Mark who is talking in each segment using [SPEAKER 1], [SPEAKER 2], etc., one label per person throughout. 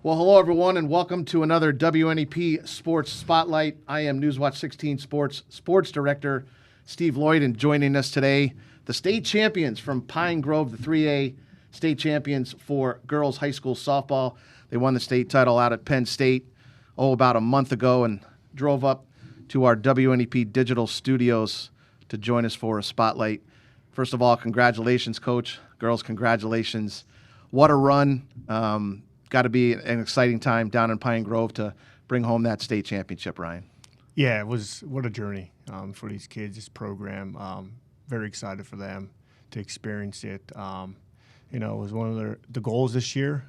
[SPEAKER 1] Well, hello, everyone, and welcome to another WNEP Sports Spotlight. I am Newswatch 16 Sports Director Steve Lloyd, and joining us today, the state champions from Pine Grove, the 3A state champions for girls high school softball. They won the state title out at Penn State, about a month ago, and drove up to our WNEP digital studios to join us for a spotlight. First of all, congratulations, Coach. Girls, congratulations. What a run. Got to be an exciting time down in Pine Grove to bring home that state championship, Ryan.
[SPEAKER 2] Yeah, it was. What a journey for these kids, this program. Very excited for them to experience it. It was one of the goals this year.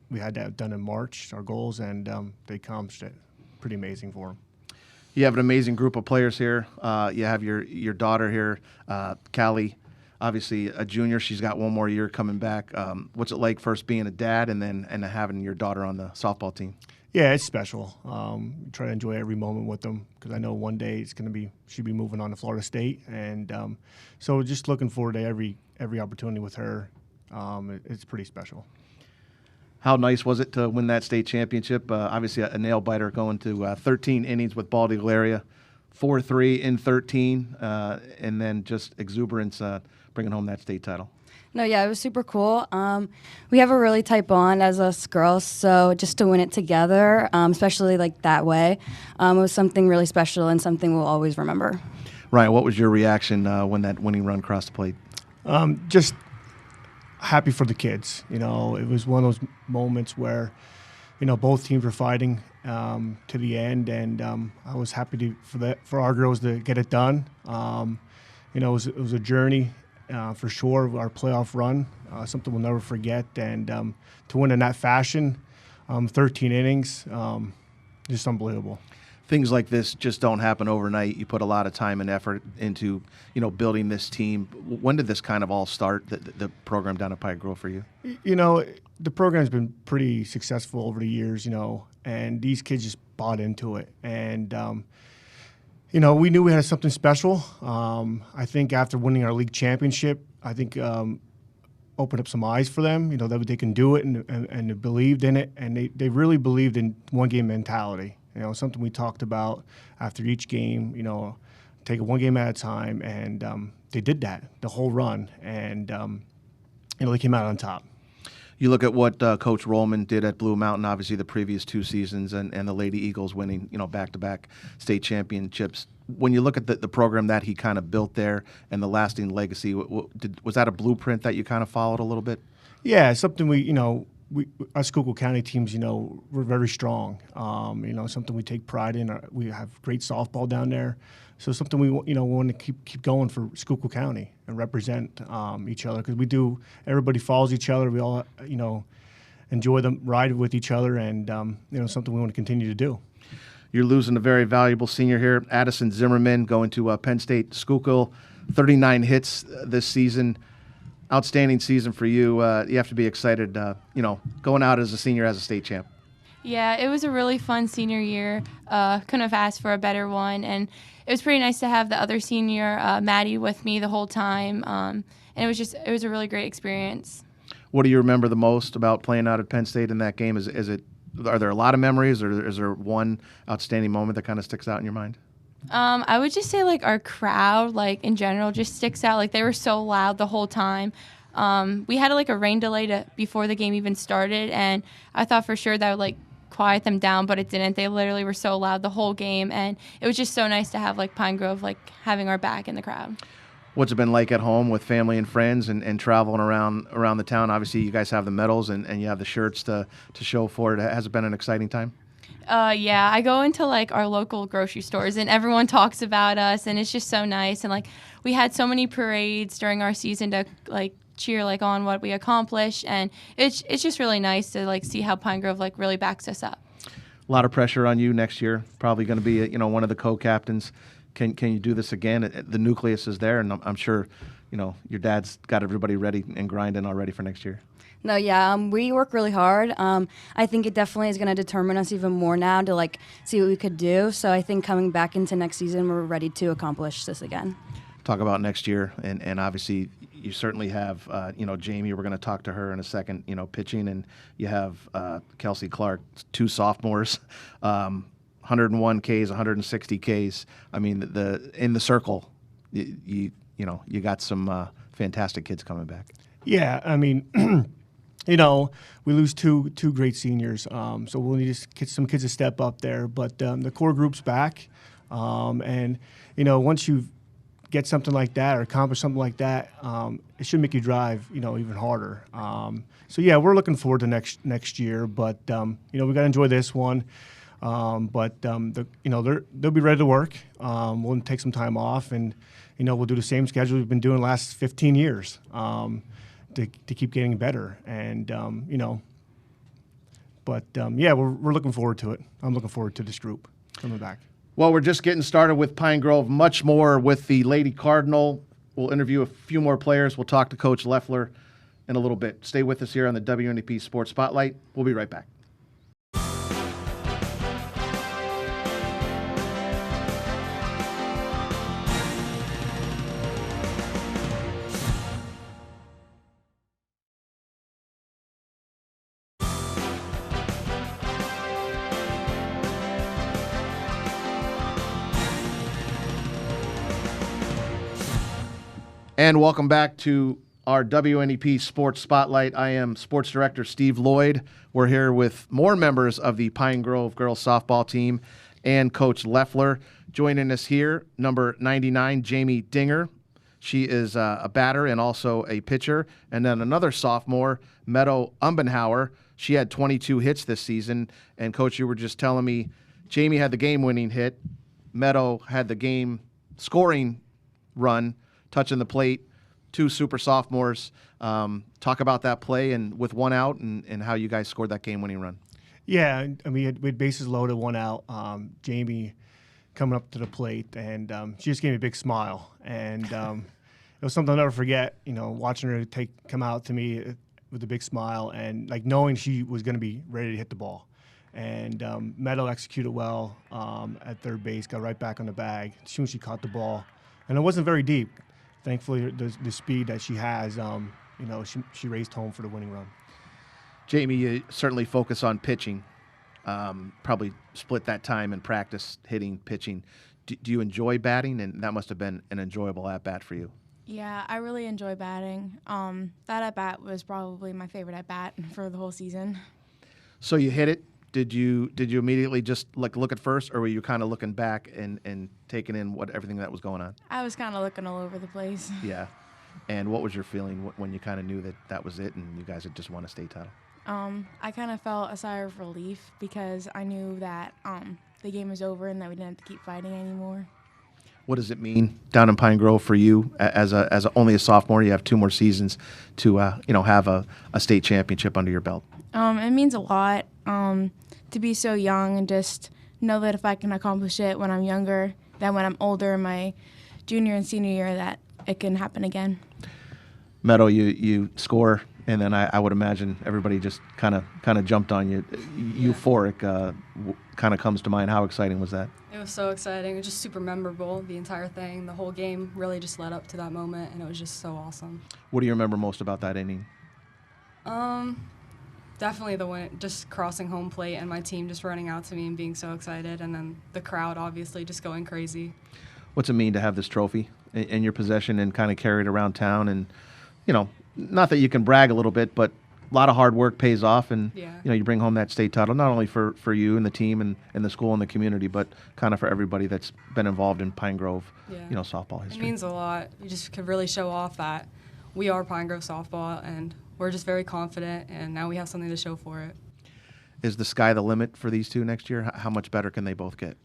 [SPEAKER 2] We had that done in March, our goals, and they accomplished it. Pretty amazing for them.
[SPEAKER 1] You have an amazing group of players here. You have your daughter here, Callie. Obviously a junior. She's got one more year coming back. What's it like first being a dad and then having your daughter on the softball team?
[SPEAKER 2] Yeah, it's special. Try to enjoy every moment with them because I know one day she'll be moving on to Florida State, and so just looking forward to every opportunity with her. It's pretty special.
[SPEAKER 1] How nice was it to win that state championship? Obviously a nail biter, going to 13 innings with Bald Eagle area, 4-3 in 13, and then just exuberance bringing home that state title.
[SPEAKER 3] No, yeah, it was super cool. We have a really tight bond as us girls, so just to win it together, especially like that way, it was something really special and something we'll always remember.
[SPEAKER 1] Ryan, what was your reaction when that winning run crossed the plate?
[SPEAKER 2] Just happy for the kids. It was one of those moments where, both teams were fighting to the end, and I was happy for our girls to get it done. It was a journey. For sure, our playoff run, something we'll never forget, and to win in that fashion, 13 innings, just unbelievable.
[SPEAKER 1] Things like this just don't happen overnight. You put a lot of time and effort into, building this team. When did this kind of all start, the program down at Pine Grove for you?
[SPEAKER 2] The program's been pretty successful over the years, and these kids just bought into it, and we knew we had something special. I think after winning our league championship, opened up some eyes for them, that they can do it and they believed in it. And they really believed in one-game mentality, something we talked about after each game, take it one game at a time. And they did that the whole run. And, they came out on top.
[SPEAKER 1] You look at what Coach Rollman did at Blue Mountain, obviously the previous two seasons, and the Lady Eagles winning, back-to-back state championships. When you look at the program that he kind of built there and the lasting legacy, was that a blueprint that you kind of followed a little bit?
[SPEAKER 2] Yeah, something our Schuylkill County teams, we're very strong. Something we take pride in. We have great softball down there. So something we want to keep going for Schuylkill County and represent each other, because we do. Everybody follows each other. We all enjoy the ride with each other, and something we want to continue to do.
[SPEAKER 1] You're losing a very valuable senior here, Addison Zimmerman, going to Penn State Schuylkill, 39 hits this season. Outstanding season for you. You have to be excited, going out as a senior as a state champ.
[SPEAKER 4] Yeah, it was a really fun senior year. Couldn't have asked for a better one, and it was pretty nice to have the other senior, Maddie, with me the whole time. And it was a really great experience. What
[SPEAKER 1] do you remember the most about playing out at Penn State in that game? Are there a lot of memories, or is there one outstanding moment that kind of sticks out in your mind?
[SPEAKER 4] I would just say our crowd, in general, just sticks out. They were so loud the whole time. We had a rain delay before the game even started, and I thought for sure that would quiet them down, but it didn't. They literally were so loud the whole game, and it was just so nice to have Pine Grove having our back in the crowd.
[SPEAKER 1] What's it been like at home with family and friends and traveling around the town? Obviously, you guys have the medals and you have the shirts to show for it. Has it been an exciting time?
[SPEAKER 4] Yeah, I go into our local grocery stores and everyone talks about us, and it's just so nice. And we had so many parades during our season to cheer on what we accomplished, and it's just really nice to see how Pine Grove really backs us up.
[SPEAKER 1] A lot of pressure on you next year. Probably going to be one of the co-captains. Can you do this again? The nucleus is there, and I'm sure your dad's got everybody ready and grinding already for next year.
[SPEAKER 3] No, yeah, we work really hard. I think it definitely is going to determine us even more now to see what we could do. So I think coming back into next season, we're ready to accomplish this again.
[SPEAKER 1] Talk about next year, and obviously you certainly have, Jamie. We're going to talk to her in a second. Pitching, and you have Kelsey Clark, 2 sophomores, 101 Ks, 160 Ks. I mean, in the circle, you got some fantastic kids coming back.
[SPEAKER 2] Yeah, I mean, we lose two great seniors, so we'll need to get some kids to step up there. But the core group's back, and once you get something like that or accomplish something like that, it should make you drive, even harder. So yeah, we're looking forward to next year, but we got to enjoy this one. But they'll be ready to work. We'll take some time off, and we'll do the same schedule we've been doing the last 15 years. To keep getting better, and yeah, we're looking forward to it. I'm looking forward to this group coming back.
[SPEAKER 1] Well, we're just getting started with Pine Grove. Much more with the Lady Cardinal. We'll interview a few more players. We'll talk to Coach Leffler in a little bit. Stay with us here on the WNEP Sports Spotlight. We'll be right back. And welcome back to our WNEP Sports Spotlight. I am Sports Director Steve Lloyd. We're here with more members of the Pine Grove girls softball team and Coach Leffler. Joining us here, number 99, Jamie Dinger. She is a batter and also a pitcher. And then another sophomore, Meadow Umbenhauer. She had 22 hits this season. And, Coach, you were just telling me Jamie had the game-winning hit. Meadow had the game-scoring run, touching the plate. 2 super sophomores. Talk about that play and with 1 out and how you guys scored that game-winning run.
[SPEAKER 2] Yeah, I mean, we had bases loaded, 1 out. Jamie coming up to the plate, and she just gave me a big smile. And it was something I'll never forget, watching her come out to me with a big smile and, knowing she was going to be ready to hit the ball. And Meadow executed well at third base, got right back on the bag as soon as she caught the ball. And it wasn't very deep. Thankfully, the speed that she has, she raced home for the winning run.
[SPEAKER 1] Jamie, you certainly focus on pitching. Probably split that time in practice, hitting, pitching. Do you enjoy batting? And that must have been an enjoyable at-bat for you.
[SPEAKER 4] Yeah, I really enjoy batting. That at-bat was probably my favorite at-bat for the whole season.
[SPEAKER 1] So you hit it. Did you immediately just look at first, or were you kind of looking back and taking in everything that was going on?
[SPEAKER 4] I was kind of looking all over the place.
[SPEAKER 1] Yeah. And what was your feeling when you kind of knew that was it and you guys had just won a state title?
[SPEAKER 4] I kind of felt a sigh of relief because I knew that the game was over and that we didn't have to keep fighting anymore.
[SPEAKER 1] What does it mean down in Pine Grove for you as only a sophomore? You have 2 more seasons to have a state championship under your belt.
[SPEAKER 4] It means a lot to be so young and just know that if I can accomplish it when I'm younger, then when I'm older, my junior and senior year, that it can happen again.
[SPEAKER 1] Meadow, you score, and then I would imagine everybody just kind of jumped on you. Euphoric kind of comes to mind. How exciting was that?
[SPEAKER 5] It was so exciting. It was just super memorable, the entire thing. The whole game really just led up to that moment, and it was just so awesome.
[SPEAKER 1] What do you remember most about that inning?
[SPEAKER 5] Definitely the win, just crossing home plate and my team just running out to me and being so excited, and then the crowd obviously just going crazy. What's
[SPEAKER 1] it mean to have this trophy in your possession and kind of carry it around town? And, not that you can brag a little bit, but a lot of hard work pays off, and you bring home that state title, not only for you and the team and the school and the community, but kind of for everybody that's been involved in Pine Grove, softball history.
[SPEAKER 5] It means a lot. You just could really show off that we are Pine Grove softball, and we're just very confident, and now we have something to show for it.
[SPEAKER 1] Is the sky the limit for these 2 next year? How much better can they both get?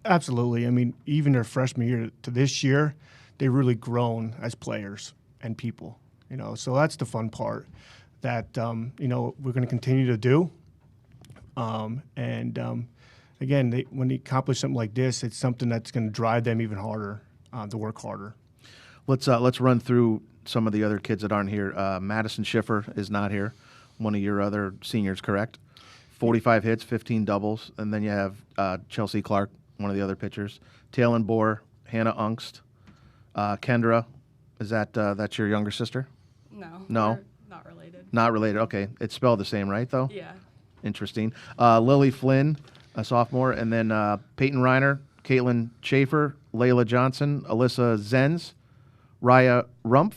[SPEAKER 2] Absolutely. I mean, even their freshman year to this year, they've really grown as players and people. So that's the fun part that we're going to continue to do. Again, when they accomplish something like this, it's something that's going to drive them even harder to work harder.
[SPEAKER 1] Let's run through some of the other kids that aren't here. Madison Schiffer is not here, one of your other seniors, correct? 45 hits, 15 doubles. And then you have Chelsea Clark, one of the other pitchers. Taylor Bohr, Hannah Ungst, Kendra Is that that's your younger sister?
[SPEAKER 5] No.
[SPEAKER 1] No?
[SPEAKER 5] We're not related.
[SPEAKER 1] Not related. Okay. It's spelled the same, right, though?
[SPEAKER 5] Yeah.
[SPEAKER 1] Interesting. Lily Flynn, a sophomore, and then Peyton Reiner, Caitlin Schaefer, Layla Johnson, Alyssa Zenz, Raya Rumpf,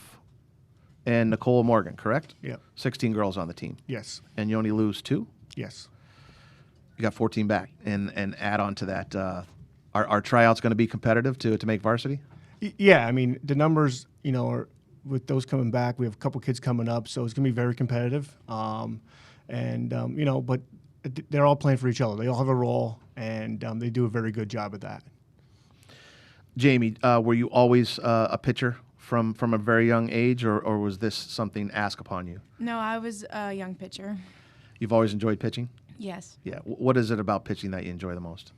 [SPEAKER 1] and Nicole Morgan, correct?
[SPEAKER 2] Yep.
[SPEAKER 1] 16 girls on the team.
[SPEAKER 2] Yes.
[SPEAKER 1] And you only lose 2?
[SPEAKER 2] Yes.
[SPEAKER 1] You got 14 back. And add on to that, are tryouts going to be competitive to make varsity?
[SPEAKER 2] Yeah, I mean, the numbers, are with those coming back, we have a couple kids coming up, so it's going to be very competitive. But they're all playing for each other. They all have a role, and they do a very good job at that.
[SPEAKER 1] Jamie, were you always a pitcher from a very young age, or was this something asked upon you?
[SPEAKER 6] No, I was a young pitcher.
[SPEAKER 1] You've always enjoyed pitching?
[SPEAKER 6] Yes.
[SPEAKER 1] Yeah. What is it about pitching that you enjoy the most?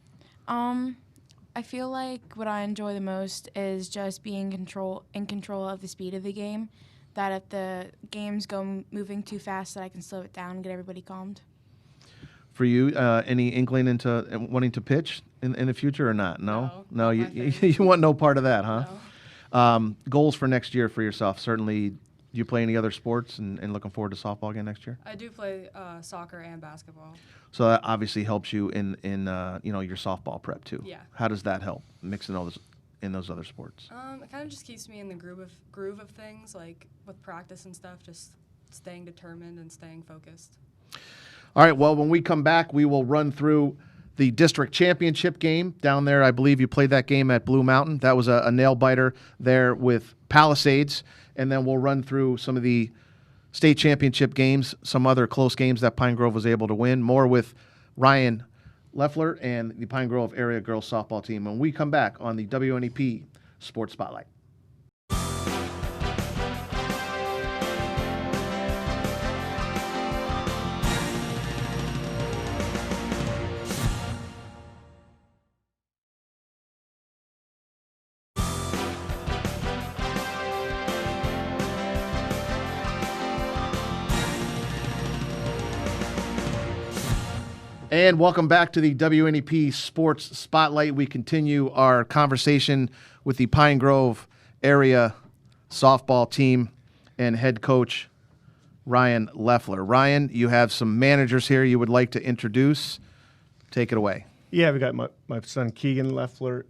[SPEAKER 6] I feel like what I enjoy the most is just being in control of the speed of the game. That if the game's moving too fast, that I can slow it down and get everybody calmed.
[SPEAKER 1] For you, any inkling into wanting to pitch in the future or not? No,
[SPEAKER 5] No,
[SPEAKER 1] you
[SPEAKER 5] not my thing.
[SPEAKER 1] you want no part of that, huh?
[SPEAKER 5] No.
[SPEAKER 1] Goals for next year for yourself. Certainly, do you play any other sports and looking forward to softball again next year?
[SPEAKER 5] I do play soccer and basketball.
[SPEAKER 1] So that obviously helps you in your softball prep too.
[SPEAKER 5] Yeah.
[SPEAKER 1] How does that help mixing all this in those other sports?
[SPEAKER 5] It kind of just keeps me in the groove of things, like with practice and stuff, just staying determined and staying focused.
[SPEAKER 1] All right, well, when we come back, we will run through the district championship game down there. I believe you played that game at Blue Mountain. That was a nail-biter there with Palisades. And then we'll run through some of the state championship games, some other close games that Pine Grove was able to win. More with Ryan Leffler and the Pine Grove area girls softball team when we come back on the WNEP Sports Spotlight. And welcome back to the WNEP Sports Spotlight. We continue our conversation with the Pine Grove area softball team and head coach Ryan Leffler. Ryan, you have some managers here you would like to introduce. Take it away.
[SPEAKER 2] Yeah, we got my son Keegan Leffler,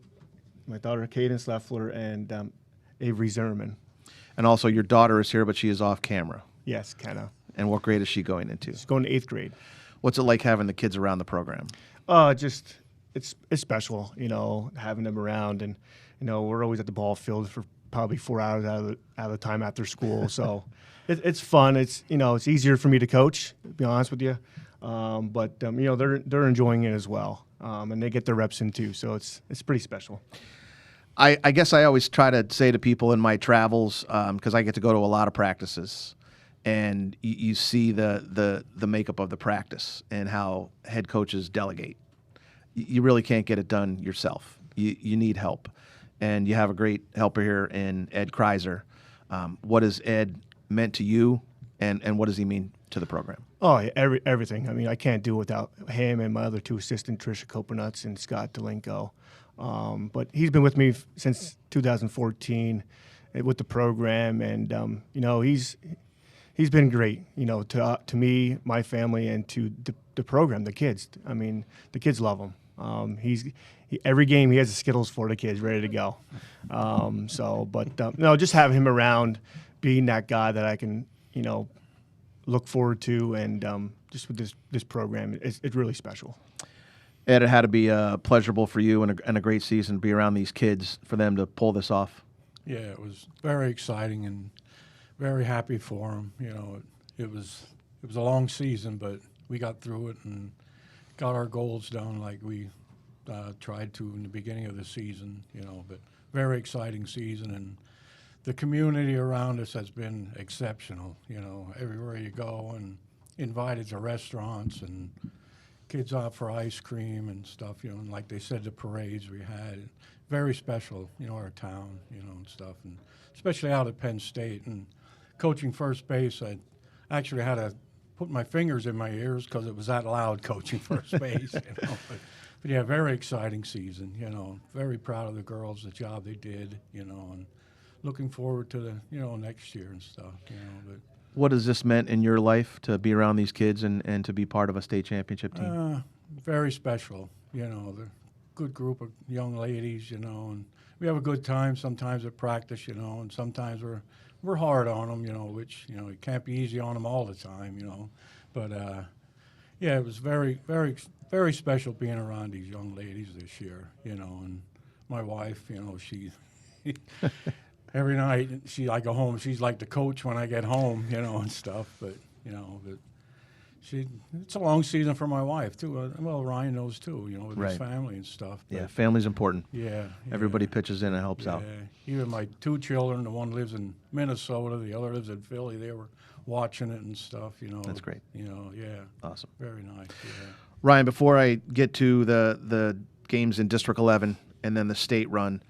[SPEAKER 2] my daughter Cadence Leffler, and Avery Zimmerman.
[SPEAKER 1] And also your daughter is here, but she is off camera.
[SPEAKER 2] Yes, kind of.
[SPEAKER 1] And what grade is she going into?
[SPEAKER 2] She's going to 8th grade.
[SPEAKER 1] What's it like having the kids around the program?
[SPEAKER 2] Just it's special, having them around, and we're always at the ball field for probably 4 hours out of the time after school. So it's fun. It's it's easier for me to coach, to be honest with you, but they're enjoying it as well, and they get their reps in too. So it's pretty special.
[SPEAKER 1] I guess I always try to say to people in my travels, because I get to go to a lot of practices, and you see the makeup of the practice and how head coaches delegate. You really can't get it done yourself. You need help. And you have a great helper here in Ed Kreiser. What has Ed meant to you, and what does he mean to the program?
[SPEAKER 2] Oh, yeah, everything. I mean, I can't do it without him and my other two assistants, Tricia Copernuts and Scott Delinko. But he's been with me since 2014 with the program, and he's been great, to me, my family, and to the program, the kids. I mean, the kids love him. Every game he has the Skittles for the kids, ready to go. Just having him around, being that guy that I can, look forward to, and just with this program, it's really special.
[SPEAKER 1] Ed, it had to be pleasurable for you and a great season to be around these kids for them to pull this off.
[SPEAKER 7] Yeah, it was very exciting and very happy for them. It was a long season, but we got through it and got our goals done like we tried to in the beginning of the season. But very exciting season, and the community around us has been exceptional. Everywhere you go, and invited to restaurants and kids out for ice cream and stuff. And like they said, the parades we had, very special. Our town, and stuff, and especially out at Penn State. And coaching first base, I actually had to put my fingers in my ears because it was that loud coaching first base. But yeah, very exciting season. Very proud of the girls, the job they did. And looking forward to the next year and stuff. But
[SPEAKER 1] What has this meant in your life to be around these kids and to be part of a state championship team?
[SPEAKER 7] very special. They're a good group of young ladies. And we have a good time sometimes at practice. And sometimes we're hard on them. Which it can't be easy on them all the time. But yeah, it was very, very, very special being around these young ladies this year. And my wife, she. Every night I go home, she's like the coach when I get home, and stuff. But it's a long season for my wife too. Well, Ryan knows too, with
[SPEAKER 1] Right.
[SPEAKER 7] his family and stuff. But
[SPEAKER 1] Yeah, family's important.
[SPEAKER 7] yeah,
[SPEAKER 1] Everybody pitches in and helps out.
[SPEAKER 7] Even my 2 children, the one lives in Minnesota, the other lives in Philly. They were watching it and stuff.
[SPEAKER 1] That's great.
[SPEAKER 7] Yeah,
[SPEAKER 1] Awesome.
[SPEAKER 7] very nice. Yeah.
[SPEAKER 1] Ryan, before I get to the games in District 11 and then the state run,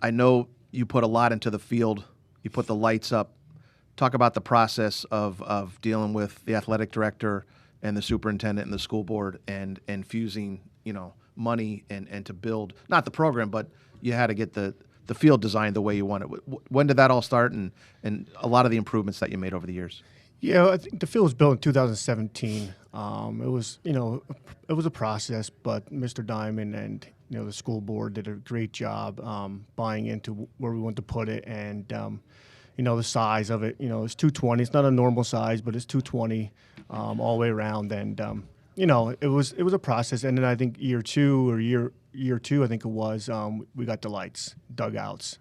[SPEAKER 1] I know you put a lot into the field. You put the lights up. Talk about the process of dealing with the athletic director and the superintendent and the school board and fusing, money and to build, not the program, but you had to get the field designed the way you want it. When did that all start and a lot of the improvements that you made over the years?
[SPEAKER 2] Yeah, I think the field was built in 2017. It was, it was a process, but Mr. Diamond and the school board did a great job buying into where we want to put it, and the size of it. It's 220. It's not a normal size, but it's 220 all the way around, and it was a process. And then I think year two, I think it was, we got the lights, dugouts,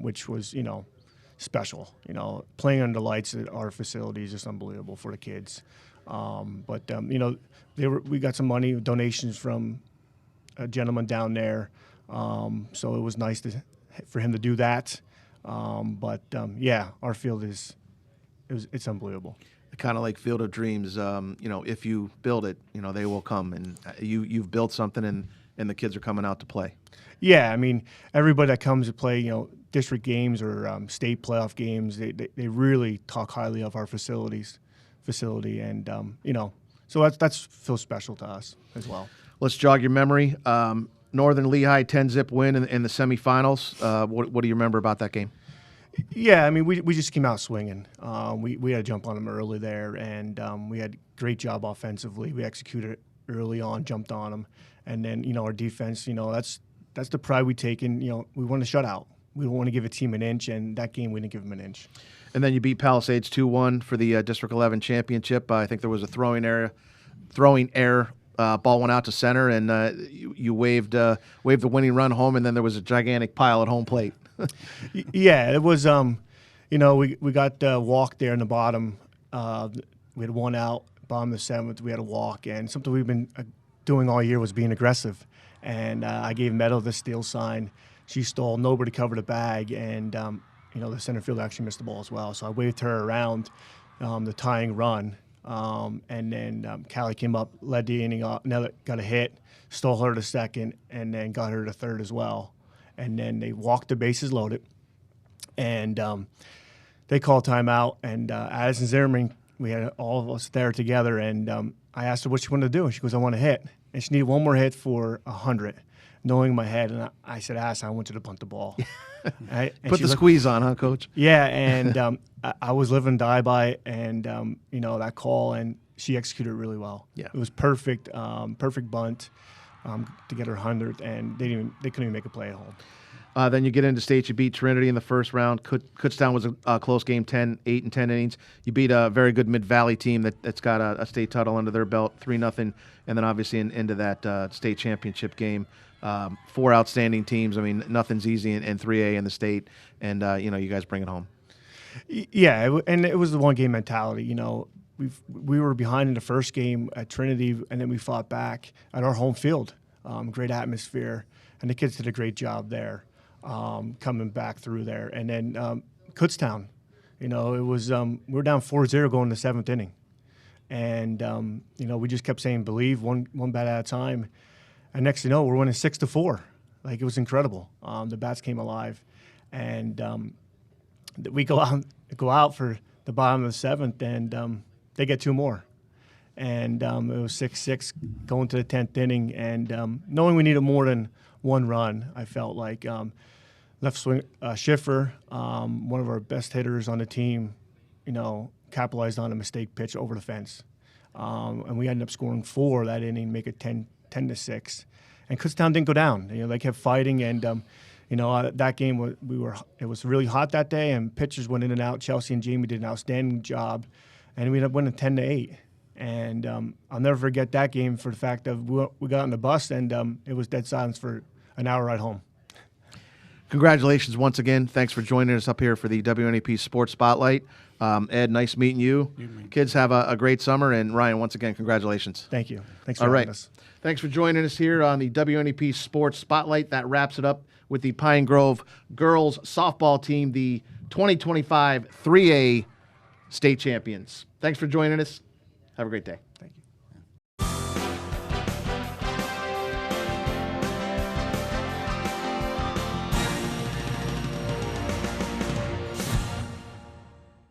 [SPEAKER 2] which was special. Playing under lights at our facility is just unbelievable for the kids. But we got some money donations from a gentleman down there, so it was nice for him to do that. Yeah, our field it's unbelievable.
[SPEAKER 1] Kind of like Field of Dreams. If you build it, they will come, and you've built something, and the kids are coming out to play.
[SPEAKER 2] Yeah, I mean, everybody that comes to play, district games or state playoff games, they really talk highly of our facility, and so that's feels special to us as well.
[SPEAKER 1] Let's jog your memory. Northern Lehigh 10-zip win in the semifinals. What do you remember about that game?
[SPEAKER 2] Yeah, I mean, we just came out swinging. We had to jump on them early there, and we had great job offensively. We executed early on, jumped on them, and then our defense. That's the pride we take in. We want to shut out. We don't want to give a team an inch, and that game we didn't give them an inch.
[SPEAKER 1] And then you beat Palisades 2-1 for the District 11 championship. I think there was a throwing error. Ball went out to center, and you waved the winning run home, and then there was a gigantic pile at home plate.
[SPEAKER 2] Yeah, it was. We got walk there in the bottom. We had one out, bottom of the 7th. We had a walk, and something we've been doing all year was being aggressive. And I gave Meadow the steal sign. She stole. Nobody covered a bag, and the center field actually missed the ball as well. So I waved her around the tying run. And then Callie came up, led the inning up, got a hit, stole her to second, and then got her to third as well. And then they walked the bases loaded, and they called timeout. And Addison Zimmerman, we had all of us there together, and I asked her what she wanted to do, and she goes, "I want to hit." And she needed one more hit for 100, knowing in my head. And I said, "Addison, I want you to punt the ball." And
[SPEAKER 1] Put the squeeze on, huh, Coach?
[SPEAKER 2] Yeah, and I was live and die by it, and that call, and she executed it really well.
[SPEAKER 1] Yeah,
[SPEAKER 2] it was perfect, perfect bunt to get her 100th, and they couldn't even make a play at home.
[SPEAKER 1] Then you get into state. You beat Trinity in the first round. Kutztown was a close game, 8 and 10 innings. You beat a very good Mid-Valley team that's got a state title under their belt, 3-0, and then obviously into that state championship game. 4 outstanding teams. I mean, nothing's easy in 3A in the state, and you guys bring it home.
[SPEAKER 2] Yeah, and it was the one-game mentality. We were behind in the first game at Trinity, and then we fought back at our home field. Great atmosphere, and the kids did a great job there, coming back through there. And then Kutztown, it was we were down 4-0 going to the 7th inning, and we just kept saying believe one bat at a time. And next thing you know, we're winning 6-4. Like, it was incredible. The bats came alive, and we go out for the bottom of the 7th, and they get 2 more. And it was 6-6 going to the 10th inning. And knowing we needed more than one run, I felt like left swing Schiffer, one of our best hitters on the team, capitalized on a mistake pitch over the fence. And we ended up scoring 4 that inning, make it 10-6. And Kutztown didn't go down. They kept fighting, and that game it was really hot that day, and pitchers went in and out. Chelsea and Jamie did an outstanding job, and we ended up winning 10-8. And I'll never forget that game for the fact that we got on the bus, and it was dead silence for an hour ride home.
[SPEAKER 1] Congratulations once again. Thanks for joining us up here for the WNEP Sports Spotlight. Ed, nice meeting you. Kids, have a great summer. And Ryan, once again, congratulations.
[SPEAKER 2] Thank you. Thanks for having us.
[SPEAKER 1] Thanks for joining us here on the WNEP Sports Spotlight. That wraps it up with the Pine Grove girls softball team, the 2025 3A state champions. Thanks for joining us. Have a great day.